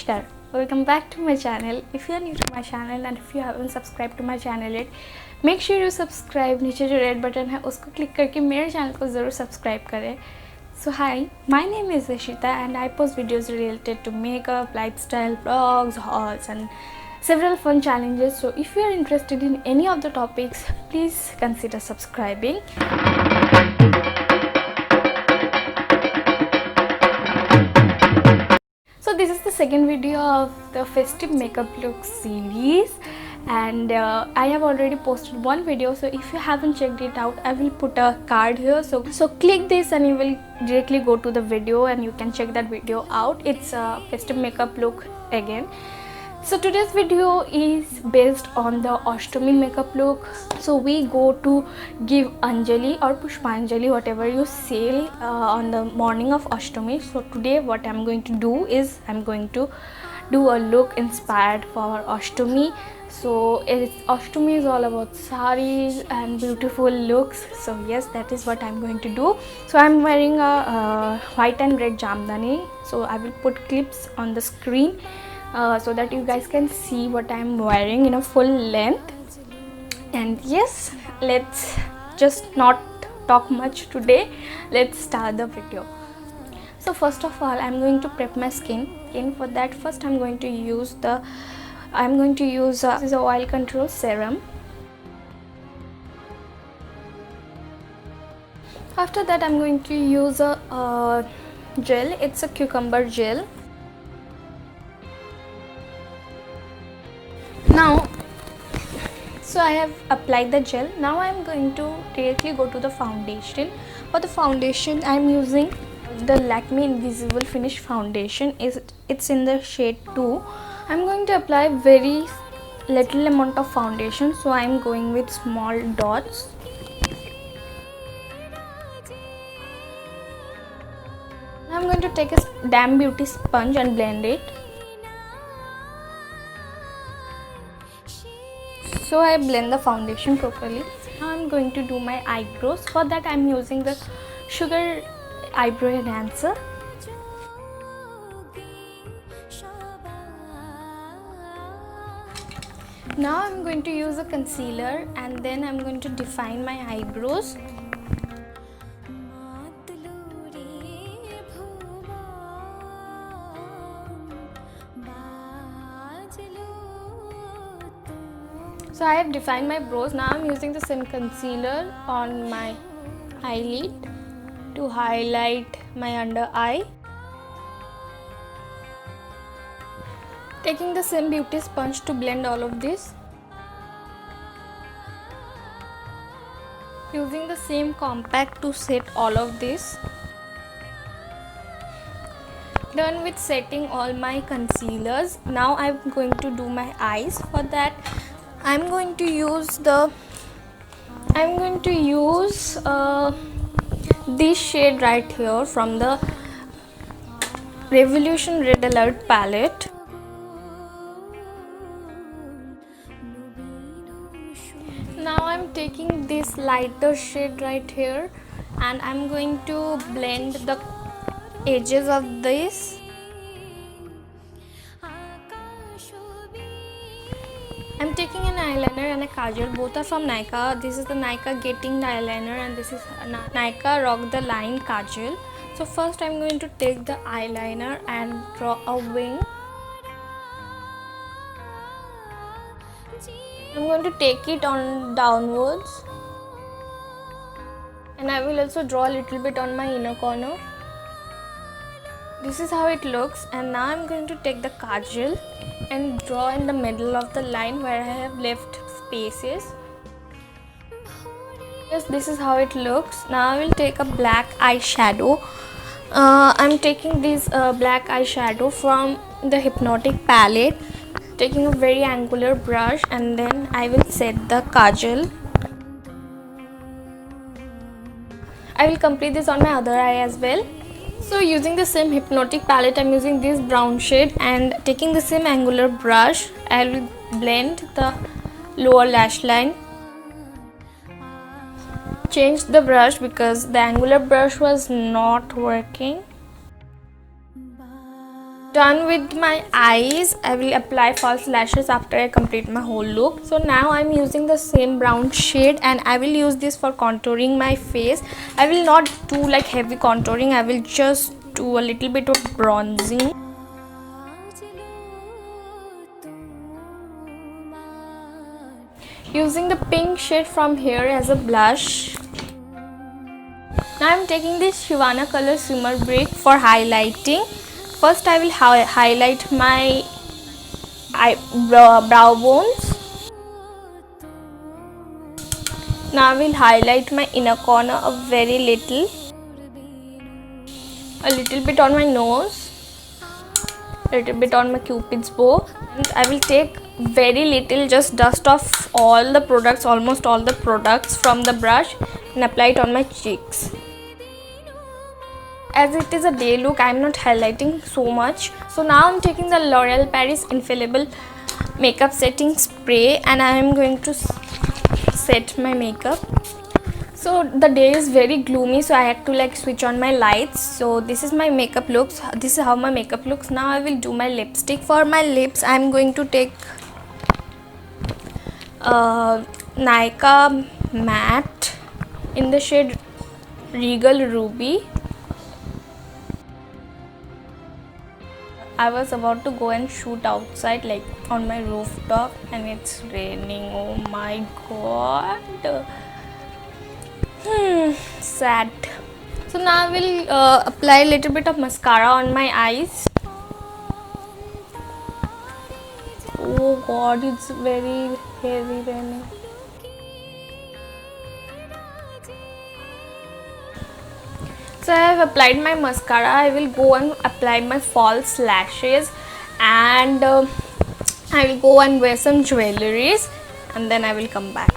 Namaskar, welcome back to my channel. If you are new to my channel and if you haven't subscribed to my channel yet, make sure you subscribe. नीचे जो red button है उसको click करके मेरे channel को ज़रूर subscribe करें. So hi, my name is Ishita and I post videos related to makeup, lifestyle, vlogs, hauls and several fun challenges. So if you are interested in any of the topics, please consider subscribing. So this is the second video of the festive makeup look series, and I have already posted one video, so if you haven't checked it out, I will put a card here, so click this and you will directly go to the video and you can check that video out. It's a festive makeup look again. So today's video is based on the Ashtami makeup look. So we go to give Anjali or Pushpanjali, whatever you say, on the morning of Ashtami. So today what I'm going to do is I'm going to do a look inspired for Ashtami. So Ashtami is all about saris and beautiful looks. So yes, that is what I'm going to do. So I'm wearing a white and red jamdani. So I will put clips on the screen so that you guys can see what I'm wearing in a full length. And yes, let's just not talk much today. Let's start the video. So first of all, I'm going to prep my skin. And for that, first I'm going to use this is a oil control serum. After that, I'm going to use a gel. It's a cucumber gel. Now, so I have applied the gel. Now I am going to directly go to the foundation. For the foundation, I am using the Lakme Invisible Finish foundation. It's in the shade 2. I am going to apply very little amount of foundation, so I am going with small dots. Now I am going to take a Damn Beauty sponge and blend it. So I blend the foundation properly. Now I'm going to do my eyebrows. For that I'm using the Sugar Eyebrow Enhancer. Now I'm going to use a concealer and then I'm going to define my eyebrows. So I have defined my brows. Now I'm using the same concealer on my eyelid to highlight my under eye. Taking the same beauty sponge to blend all of this. Using the same compact to set all of this. Done with setting all my concealers. Now I'm going to do my eyes. For that, I'm going to use this shade right here from the Revolution Red Alert palette. Now I'm taking this lighter shade right here and I'm going to blend the edges of this. I'm taking an eyeliner and a kajal. Both are from Nykaa. This is the Nykaa Getting eyeliner and this is Nykaa Rock the Line kajal. So first I'm going to take the eyeliner and draw a wing. I'm going to take it on downwards. And I will also draw a little bit on my inner corner. This is how it looks, and now I'm going to take the kajal and draw in the middle of the line where I have left spaces. Yes, this is how it looks. Now I will take a black eyeshadow. I'm taking this black eyeshadow from the Hypnotic palette. Taking a very angular brush and then I will set the kajal. I will complete this on my other eye as well. So using the same Hypnotic palette, I'm using this brown shade and taking the same angular brush, I will blend the lower lash line. Change the brush because the angular brush was not working. Done with my eyes. I will apply false lashes after I complete my whole look. So now I'm using the same brown shade and I will use this for contouring my face. I will not do like heavy contouring. I will just do a little bit of bronzing. Using the pink shade from here as a blush. Now I'm taking this Shivana color shimmer brick for highlighting. First I will highlight my brow bones. Now I will highlight my inner corner a very little. A little bit on my nose. A little bit on my cupid's bow. And I will take very little, just dust off all the products, almost all the products from the brush and apply it on my cheeks. As it is a day look, I am not highlighting so much. So now I am taking the L'Oreal Paris Infallible makeup setting spray and I am going to set my makeup. So the day is very gloomy, so I had to like switch on my lights. So this is my makeup looks. This is how my makeup looks. Now I will do my lipstick. For my lips, I am going to take Nykaa matte in the shade Regal Ruby. I was about to go and shoot outside, like on my rooftop, and it's raining. Oh my god. Sad. So now I will apply a little bit of mascara on my eyes. Oh god, it's very heavy raining. So I have applied my mascara. I will go and apply my false lashes and I will go and wear some jewelries and then I will come back.